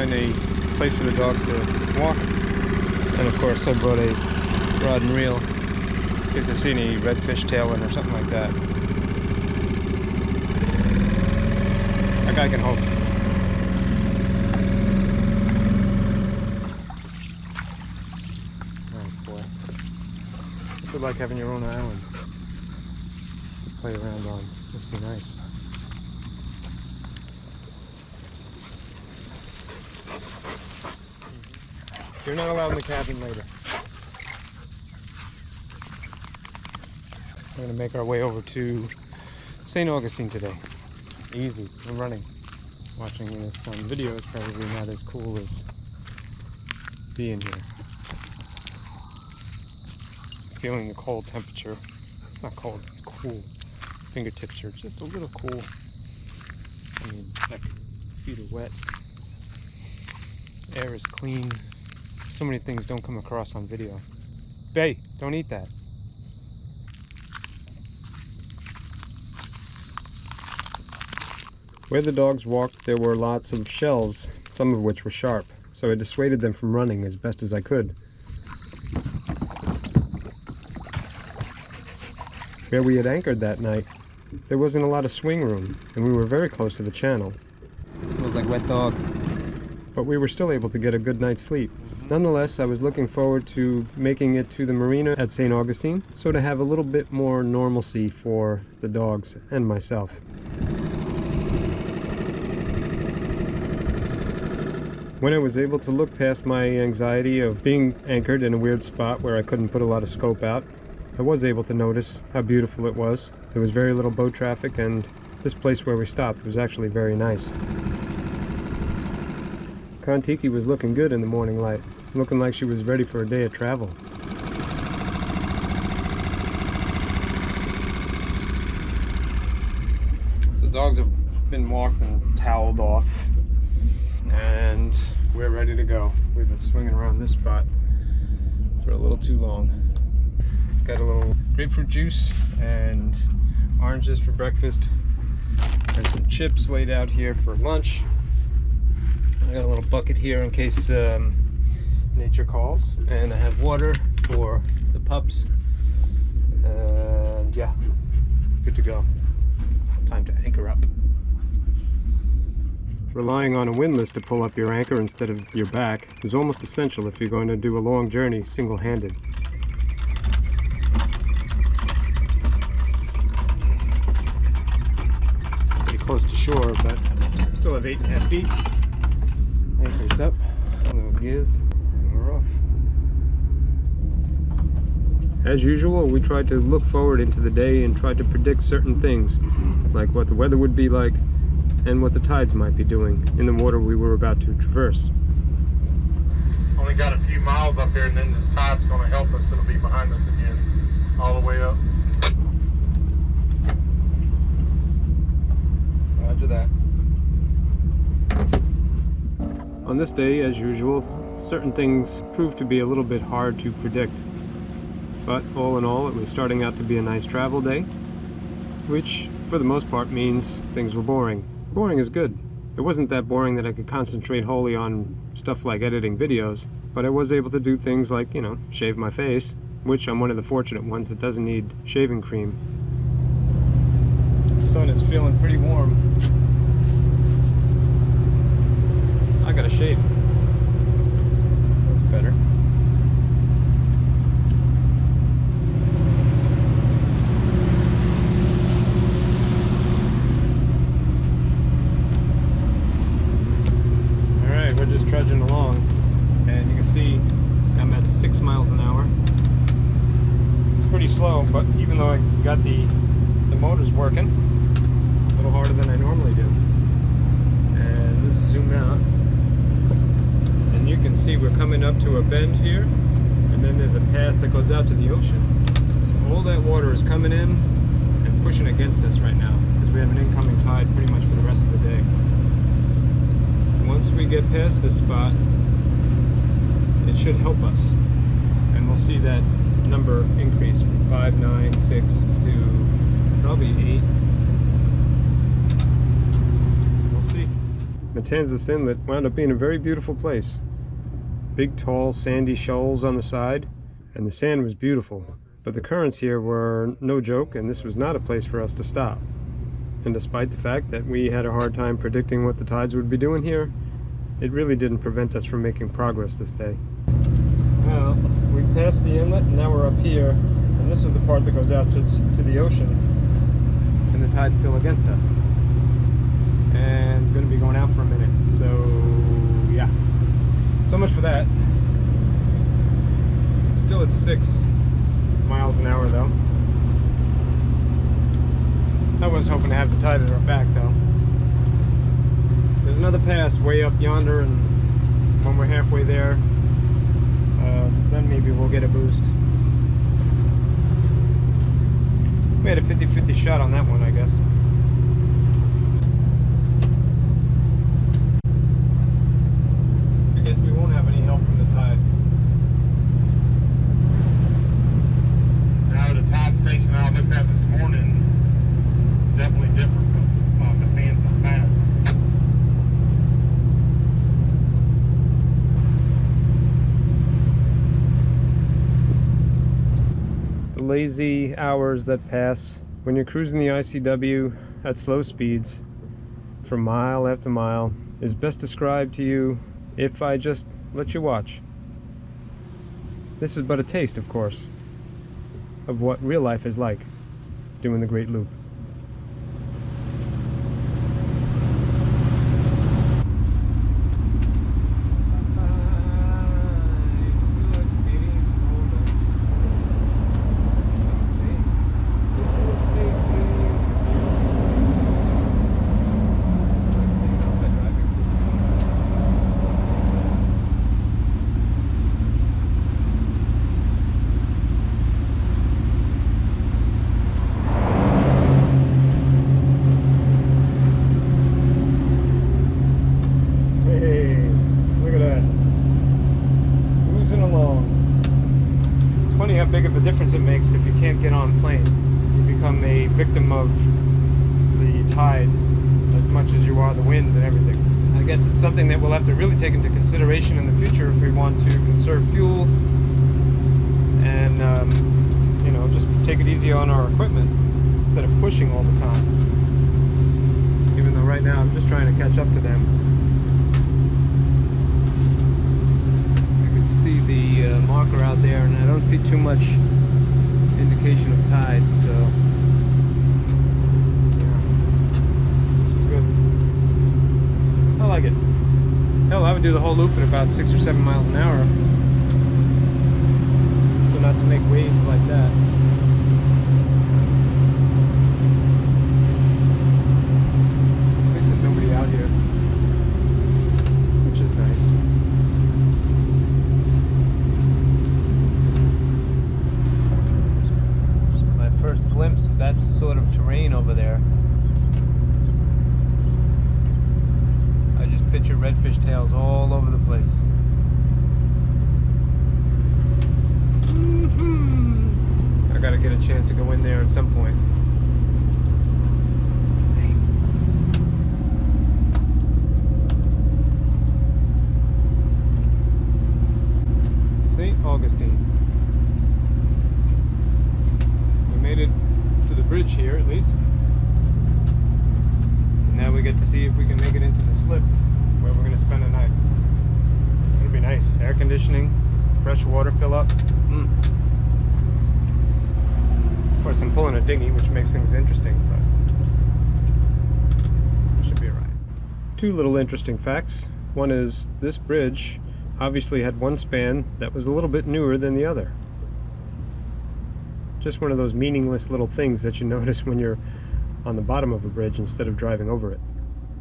find a place for the dogs to walk. And of course I brought a rod and reel in case I see any redfish tailing or something like that. That guy can hope. Nice boy. What's it like having your own island to play around on? Must be nice. You're not allowed in the cabin later. We're going to make our way over to St. Augustine today. Easy, I'm running. Watching this on video is probably not as cool as being here. Feeling the cold temperature. Not cold, it's cool. Fingertips are just a little cool. I mean, neck, feet are wet. Air is clean. So many things don't come across on video. Bay, don't eat that. Where the dogs walked, there were lots of shells, some of which were sharp, so I dissuaded them from running as best as I could. Where we had anchored that night, there wasn't a lot of swing room, and we were very close to the channel. It smells like wet dog. But we were still able to get a good night's sleep. Nonetheless, I was looking forward to making it to the marina at St. Augustine, so to have a little bit more normalcy for the dogs and myself. When I was able to look past my anxiety of being anchored in a weird spot where I couldn't put a lot of scope out, I was able to notice how beautiful it was. There was very little boat traffic, and this place where we stopped was actually very nice. Kon-Tiki was looking good in the morning light, looking like she was ready for a day of travel. So the dogs have been walked and toweled off, and we're ready to go. We've been swinging around this spot for a little too long. Got a little grapefruit juice and oranges for breakfast, and some chips laid out here for lunch. I got a little bucket here in case nature calls, and I have water for the pups, and yeah, good to go. Time to anchor up. Relying on a windlass to pull up your anchor instead of your back is almost essential if you're going to do a long journey single-handed. Pretty close to shore, but still have 8.5 feet. Anchor's up, a little giz, and we're off. As usual, we tried to look forward into the day and try to predict certain things, like what the weather would be like and what the tides might be doing in the water we were about to traverse. Only got a few miles up here, and then this tide's going to help us. It'll be behind us again, all the way up. Roger that. On this day, as usual, certain things proved to be a little bit hard to predict. But all in all, it was starting out to be a nice travel day, which for the most part means things were boring. Boring is good. It wasn't that boring that I could concentrate wholly on stuff like editing videos, but I was able to do things like, you know, shave my face, which I'm one of the fortunate ones that doesn't need shaving cream. The sun is feeling pretty warm. I gotta shave. That's better. Alright, we're just trudging along, and you can see I'm at 6 miles an hour. It's pretty slow, but even though I got the motors working, a little harder than I normally do. And let's zoom out. And you can see we're coming up to a bend here, and then there's a pass that goes out to the ocean. So all that water is coming in and pushing against us right now, because we have an incoming tide pretty much for the rest of the day. And once we get past this spot, it should help us, and we'll see that number increase from 5, 9, 6 to probably 8. We'll see. Matanzas Inlet wound up being a very beautiful place. Big, tall, sandy shoals on the side, and the sand was beautiful. But the currents here were no joke, and this was not a place for us to stop. And despite the fact that we had a hard time predicting what the tides would be doing here, it really didn't prevent us from making progress this day. Well, we passed the inlet, and now we're up here, and this is the part that goes out to the ocean, and the tide's still against us. And it's going to be going out for a minute, so yeah. So much for that. Still at 6 miles an hour though. I was hoping to have the tide at our back though. There's another pass way up yonder, and when we're halfway there, then maybe we'll get a boost. We had a 50-50 shot on that one, I guess. I guess we won't have any help from the tide. Now the tide station I looked at this morning is definitely different from the fans of that. The lazy hours that pass when you're cruising the ICW at slow speeds for mile after mile is best described to you if I just let you watch. This is but a taste, of course, of what real life is like doing the Great Loop. Big of a difference it makes if you can't get on plane. You become a victim of the tide as much as you are the wind and everything. I guess it's something that we'll have to really take into consideration in the future if we want to conserve fuel and you know, just take it easy on our equipment instead of pushing all the time. Even though right now I'm just trying to catch up to them. See the marker out there, and I don't see too much indication of tide, so yeah, this is good. I like it. Hell, I would do the whole loop at about 6 or 7 miles an hour, so not to make waves like that. At least there's nobody out here, which is nice. First glimpse of that sort of terrain over there. I just picture redfish tails all over the place. I gotta get a chance to go in there at some point. St. Augustine. Made it to the bridge here at least. Now we get to see if we can make it into the slip where we're going to spend the night. It'll be nice. Air conditioning, fresh water fill up. Of course I'm pulling a dinghy, which makes things interesting, but it should be alright. Two little interesting facts. One is this bridge obviously had one span that was a little bit newer than the other. Just one of those meaningless little things that you notice when you're on the bottom of a bridge instead of driving over it.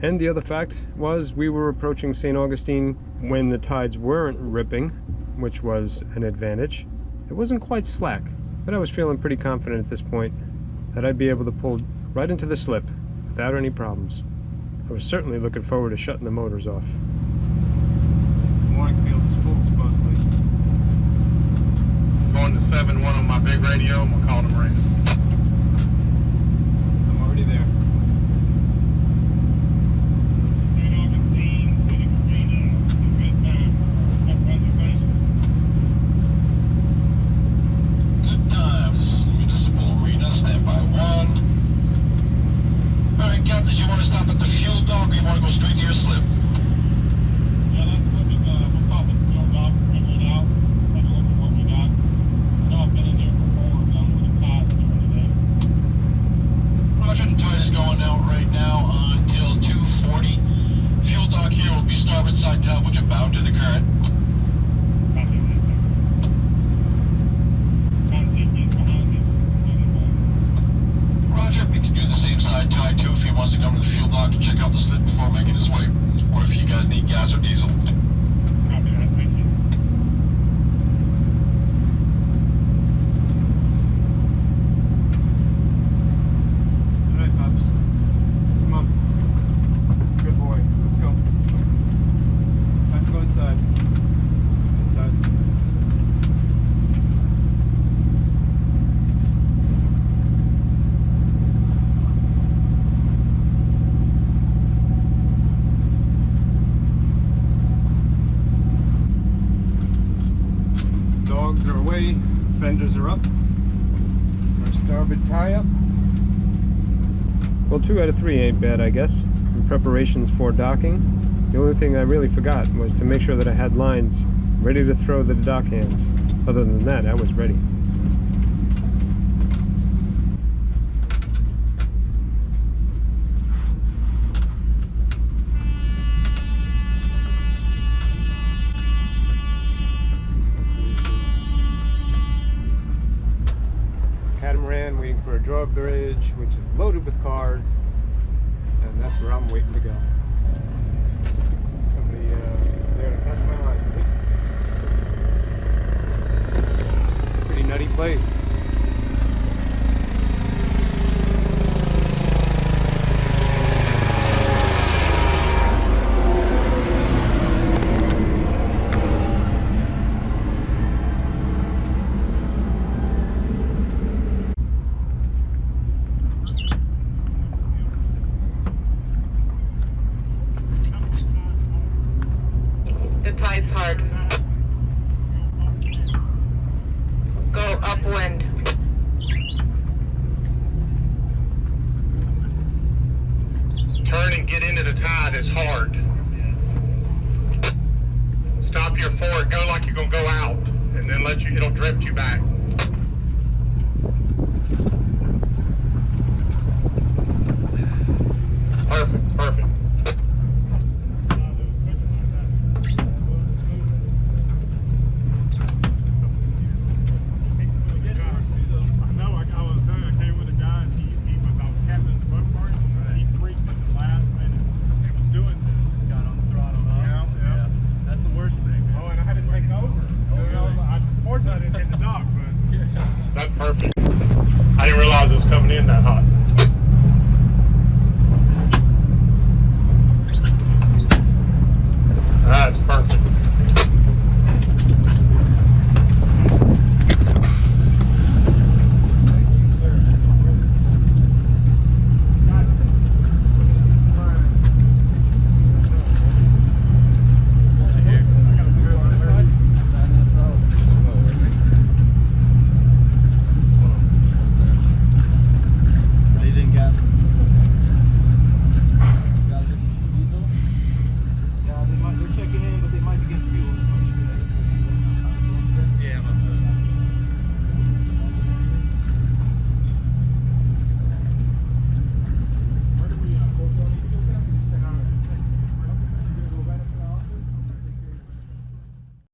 And the other fact was we were approaching St. Augustine when the tides weren't ripping, which was an advantage. It wasn't quite slack, but I was feeling pretty confident at this point that I'd be able to pull right into the slip without any problems. I was certainly looking forward to shutting the motors off. Mooring field is full, supposedly. Going to 7-1 on my big radio, and we'll call the marina. I'm already there. St. Augustine. Lugs are away, fenders are up. Our starboard tie up. Well, 2 out of 3 ain't bad, I guess. In preparations for docking. The only thing I really forgot was to make sure that I had lines ready to throw the dock hands. Other than that, I was ready. Catamaran waiting for a drawbridge, which is loaded with cars, and that's where I'm waiting to go. Somebody there to catch my eyes at least. Pretty nutty place. The tide's hard. Go upwind. Turn and get into the tide is hard. Stop your forward, go like you're gonna go out, and then it'll drift you back. Perfect, perfect. That's perfect. I didn't realize it was coming in that hot.